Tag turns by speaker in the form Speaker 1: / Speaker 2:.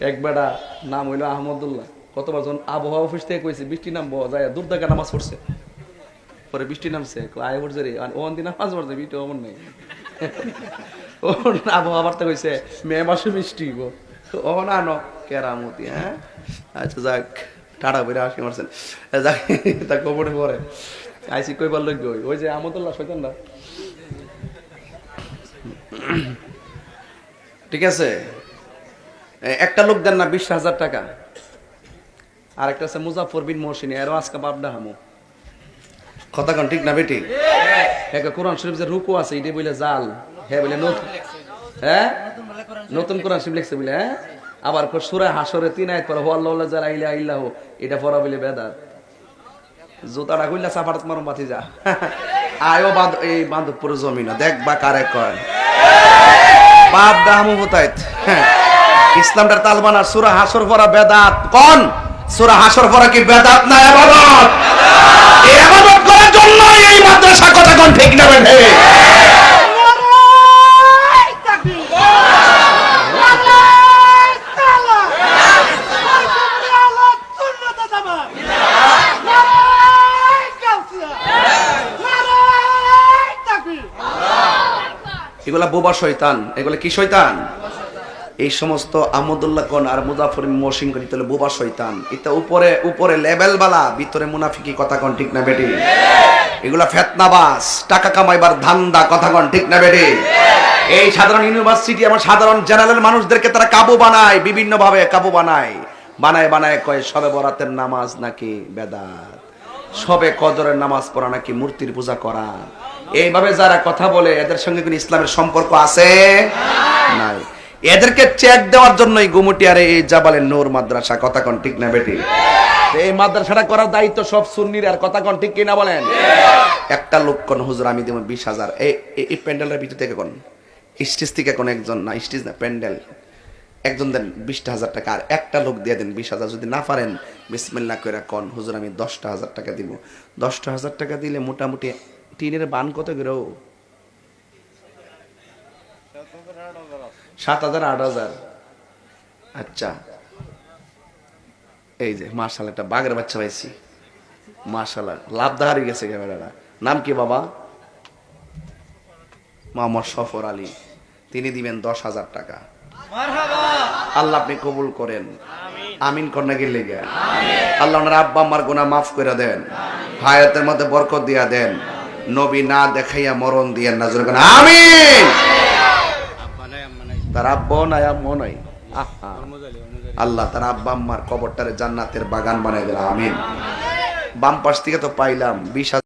Speaker 1: এক বেটা নাম হইলো আহমদুল্লাহ। কতবার যখন আবহাওয়া অফিস থেকে কইছে বৃষ্টি নামবো, যায় দুর্দাকা নামাজ পড়ছে। পরে বৃষ্টি নামছে, আয় পড়ছে রে ওখান দিয়ে নামাজ পড়ছে, বৃষ্টি অমন নেই। আবহাওয়া বার্তা কইছে মে মাসে বৃষ্টি ওখানে আনো কেরামতি। হ্যাঁ আচ্ছা যাক, টাটা বেড়ে আসি মারছেন, যাক তা কবরে পরে আইসি কইবার লোক ওই যে আহমদুল্লাহ শয়তানরা। ঠিক আছে, একটা লোক দেন না 20,000 টাকা। আর একটা আছে মুজাফর বিন মহসিন, এরও আজকে বাপডা হামু। কথা কন ঠিক না বেটি? একটা কোরআন শরীফ যে রুকু আছে এটাই বলে জাল, হ্যাঁ বলে নতুন, হ্যাঁ নতুন কোরআন শরীফ লিখছে বলে। হ্যাঁ আবার সূরা হাসরে 3 আয়াত পড়া আল্লাহ জালা ইলাহা ইল্লাহু, এটা পড়া বলে বেদাত। জুতাটা কইলা সাফারত মারম বাতি যা আয়ো বাদ এই বান্ধবপুর জমিনা দেখবা কারে কয় বাপ দামু হতাইত। ইসলামটার তালবানা সূরা হাসর পড়া বেদাত। কোন সূরা হাসর পড়া কি বেদাত না ইবাদত? এই ইবাদত করার জন্য এই মাদ্রাসা, কথা কোন ঠিক না বেঠে? এগুলা বোবা শয়তান। এগুলা কি শয়তান? এই সমস্ত আহমদুল্লাহ কোন আর মুজাফর মহসিন কোন তাহলে বোবা শয়তান। এটা উপরে উপরে লেভেল বালা, ভিতরে মুনাফিকি, কথা কোন ঠিক না বেটি? এগুলা ফেতনাবাজ, টাকা কামাইবার ধান্দা, কথা কোন ঠিক না বেটি? এই সাধারণ ইউনিভার্সিটি আমার সাধারণ জেনারেল মানুষদেরকে তারা কাবু বানায়, বিভিন্ন ভাবে কাবু বানায়, বানায় বানায় কয় সবে বরাতের নামাজ নাকি বেদাত, সবে কদরের নামাজ পড়া নাকি মূর্তির পূজা করা। এইভাবে যারা কথা বলে এদের সঙ্গে কোন ইসলামের সম্পর্ক আছে? নাই। এদেরকে চেক দেওয়ার জন্যই গুমুটিয়ারে এই জাবালে নূর মাদ্রাসা, কথা কোন ঠিক না বেটি? এই মাদ্রাসাটা করার দায়িত্ব সব সুন্নির, আর কথা কোন ঠিক কিনা বলেন? একটা লোক কোন হুজুর আমি দেব 20,000, এই প্যান্ডেলের ভিতর থেকে কোন স্টেজ থেকে কোন একজন, না স্টেজ না প্যান্ডেল, একজন দেন 20,000 টাকা, আর একটা লোক দিয়ে দেন 20,000। যদি না পারেন বিসমিল্লাহ কইরা কোন হুজুর আমি 10,000 টাকা দিব। 10,000 টাকা দিলে মোটামুটি টিনের বান কত করে? 7,000 8,000। আচ্ছা এই যে মাশাআল্লাহ একটা বাঘের বাচ্চা পাইছি, মাশাআল্লাহ লাভদার হয়ে গেছে ক্যামেরাটা। নাম কি বাবা? মোহাম্মদ সফর আলী। তিনি দিবেন 10,000 টাকা। আল্লাহ আপনি কবুল করেন, আমিন কন্যা গিলে গে। আল্লাহ ওনার আব্বা আম্মার গুনাহ মাফ করে দেন, হায়াতের মধ্যে বরকত দিয়া দেন, নবী না দেখাইয়া মরণ দিয়েন না, জোরে আমিন। তার আব্বা নাই আম্মা নাই, আল্লাহ তার আব্বা আম্মার কবরটারে জান্নাতের বাগান বানাই দিল, আমিন। বাম পাশ থেকে তো পাইলাম 20,000।